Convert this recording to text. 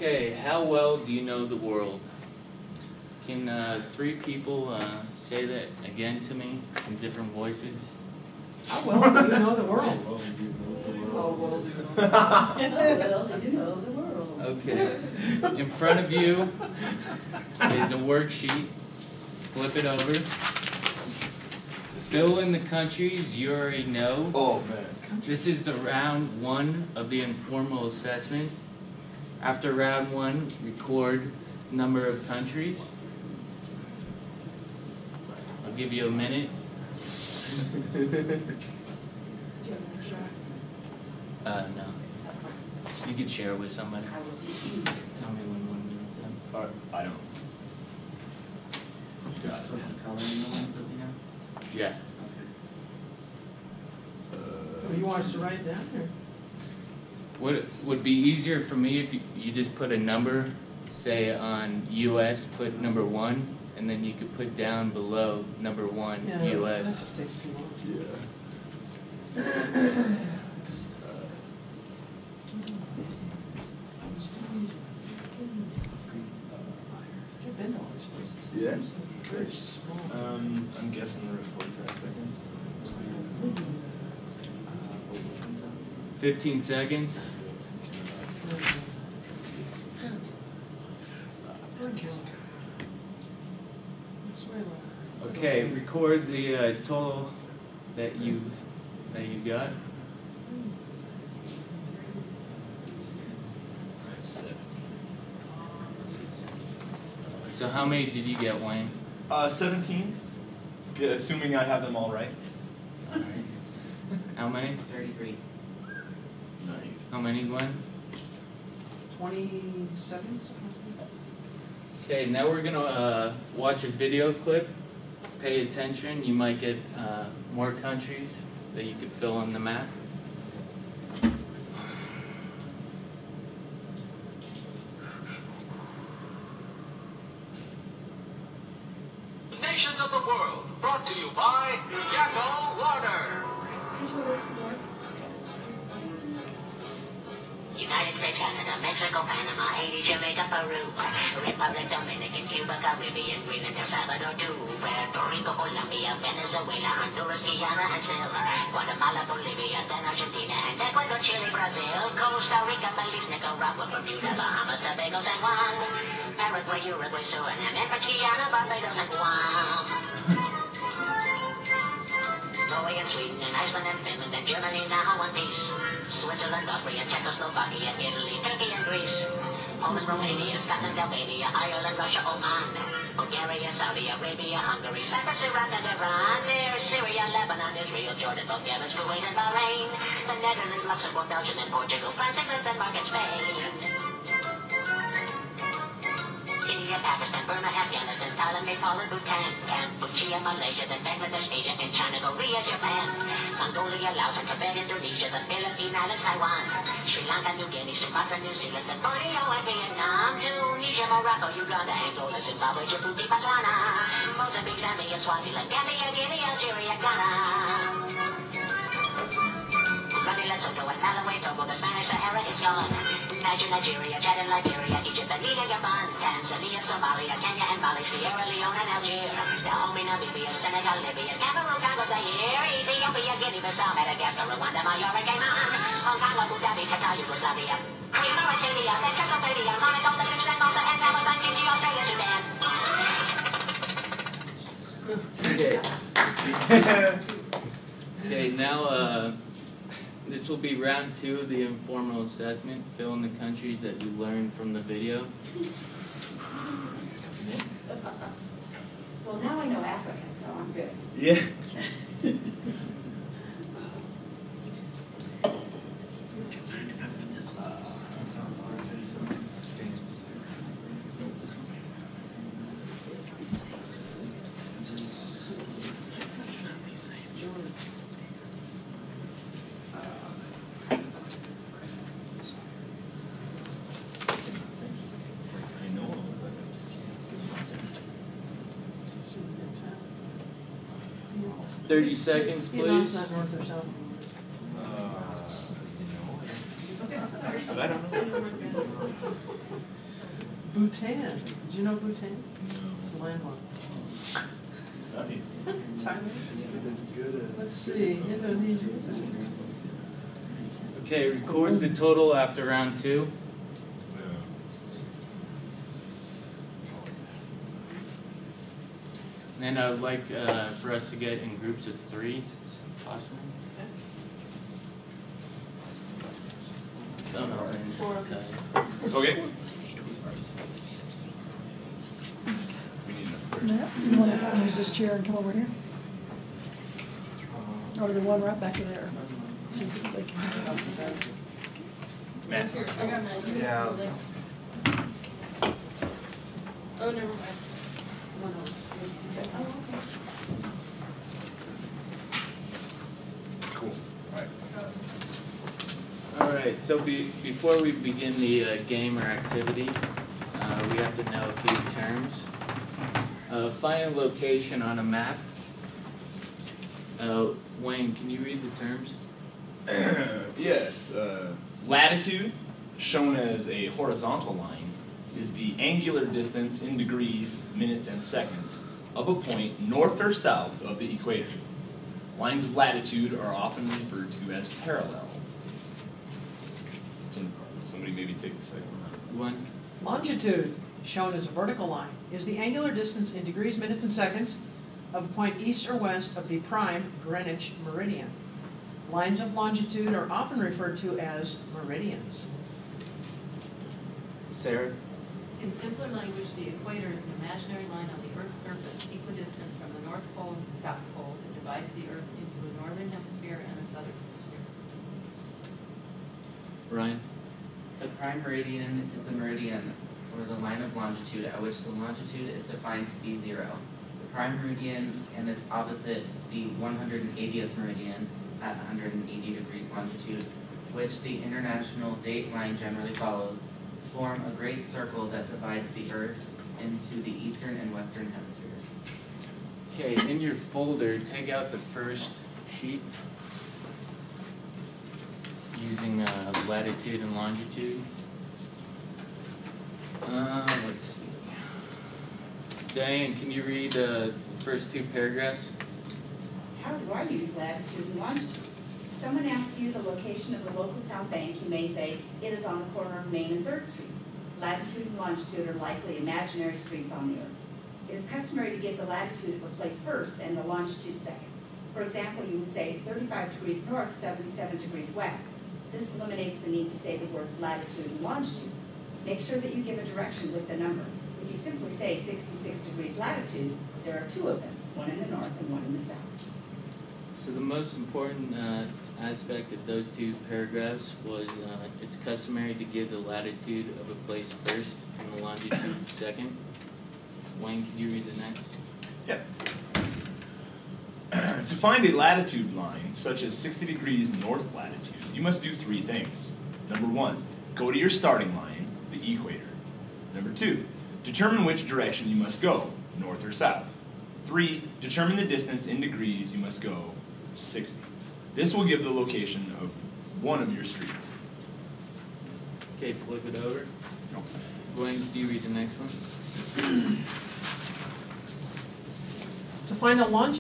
Okay, how well do you know the world? Can 3 people say that again to me in different voices? How well do you know the world? How well do you know the world? How well do you know the world? How well do you know the world? Okay. In front of you is a worksheet. Flip it over. Fill in the countries you already know. Oh man. This is the round 1 of the informal assessment. After round 1, record number of countries. I'll give you a minute. No. You could share with somebody. Tell me when 1 minute's up. I don't. Got it. What's the color in the ones that we have? Yeah. You want us to write it down or? Would be easier for me if you just put a number, say on US, put number 1, and then you could put down below number 1 Yeah, US. that just takes too long. Yeah. I've been to all these places. Yeah? Very small. I'm guessing there was 45 seconds. 15 seconds. Okay, record the total that you got. So how many did you get, Wayne? 17. Assuming I have them all right. All right. How many? 33. Nice. How many, Gwen? 27? Okay, now we're gonna watch a video clip. Pay attention. You might get more countries that you could fill on the map. Nations of the World, brought to you by Yakko Water. United States, Canada, Mexico, Panama, Haiti, Jamaica, Peru, Republic, Dominican, Cuba, Caribbean, Greenland, El Salvador, Puerto Rico, Colombia, Venezuela, Honduras, Guyana, and still Guatemala, Bolivia, then Argentina, and Ecuador, Chile, Brazil, Costa Rica, Belize, Nicaragua, Bermuda, Bahamas, Tobago, San Juan, Paraguay, Uruguay, Suriname, Empress, Guyana, Barbados, and Guam. Norway and Sweden and Iceland and Finland and Germany now one piece. Switzerland, Austria, Czechoslovakia, Italy, Turkey and Greece. Poland, Romania, Scotland, Albania, Ireland, Russia, Oman. Bulgaria, Saudi Arabia, Hungary, Cyprus, Iraq and Iran. There's Syria, Lebanon, Israel, Jordan, both Yemen, Kuwait and Bahrain. The Netherlands, Luxembourg, Belgium and Portugal, France, England, Denmark and Spain. India, Pakistan, Burma, Afghanistan, Thailand, Nepal, and Bhutan, Cambodia, Malaysia, then Bangladesh, Asia, and China, Korea, Japan, Mongolia, Laos, and Tibet, Indonesia, the Philippine Islands, Taiwan, Sri Lanka, New Guinea, Sumatra, New Zealand, then Borneo, and Vietnam, Tunisia, Morocco, Uganda, Angola, Zimbabwe, Djibouti, Botswana, Mozambique, Zambia, Swaziland, Gambia, Guinea, Algeria, Ghana. Manila, Lesotho, and Malawi, Togo, the Spanish Sahara is gone. Nigeria, Chad and Liberia, Egypt, Anita, Gabon, Tanzania, Somalia, Kenya and Mali, Sierra Leone and Algeria, Dahomey, Namibia, Senegal, Libya, Cameroon, Congo, Zaire, Ethiopia, Guinea-Bissau, Madagascar, Rwanda, Majorca, Cayman, Hong Kong, Abu Dhabi, Qatar, Yugoslavia, Mauritania, then Casablanca, Monaco, Liechtenstein, Malta, and Philippines, Fiji, Australia, Sudan. Okay, now this will be round 2 of the informal assessment. Fill in the countries that you learned from the video. Well, now I know Africa, so I'm good. Yeah. I know, but I just can't. 30 seconds, Vietnam's please. not north or south. But I don't know. Bhutan. Did you know Bhutan? It's landlocked. Nice. Thailand. It's good. Let's see, Indonesia. Okay, record the total after round 2. And I would like for us to get in groups of 3, possibly. Oh, no, and tie. Okay. Matt, you want to use this chair and come over here? Or the one right back there? So they can Matt. Here, I got mine. Yeah. Oh, never mind. Cool. Alright. Alright, so before we begin the game or activity, we have to know a few terms. Find a location on a map. Wayne, can you read the terms? Yes. Latitude, shown as a horizontal line, is the angular distance in degrees, minutes, and seconds of a point north or south of the equator. Lines of latitude are often referred to as parallels. Can somebody maybe take the second one? Longitude, shown as a vertical line, is the angular distance in degrees, minutes, and seconds of a point east or west of the prime Greenwich meridian. Lines of longitude are often referred to as meridians. Sarah? In simpler language, the equator is an imaginary line on the Earth's surface equidistant from the North Pole and the South Pole that divides the Earth into a northern hemisphere and a southern hemisphere. Ryan? The prime meridian is the meridian, or the line of longitude, at which the longitude is defined to be 0. The prime meridian and its opposite, the 180th meridian, at 180 degrees longitude, which the international date line generally follows, form a great circle that divides the Earth into the eastern and western hemispheres. Okay, in your folder, take out the first sheet using latitude and longitude. Let's see. Diane, can you read the first 2 paragraphs? How do I use latitude and longitude? If someone asks you the location of the local town bank, you may say, it is on the corner of Main and 3rd Streets. Latitude and longitude are likely imaginary streets on the Earth. It is customary to give the latitude of a place first and the longitude second. For example, you would say 35 degrees north, 77 degrees west. This eliminates the need to say the words latitude and longitude. Make sure that you give a direction with the number. If you simply say 66 degrees latitude, there are 2 of them, one in the north and one in the south. So the most important aspect of those 2 paragraphs was it's customary to give the latitude of a place first and the longitude second. Wayne, can you read the next? Yeah. To find a latitude line, such as 60 degrees north latitude, you must do 3 things. Number 1, go to your starting line, the equator. Number 2, determine which direction you must go, north or south. 3, determine the distance in degrees you must go, 60. This will give the location of one of your streets. Okay, flip it over. Nope. Wayne, can you read the next one? To find a longitude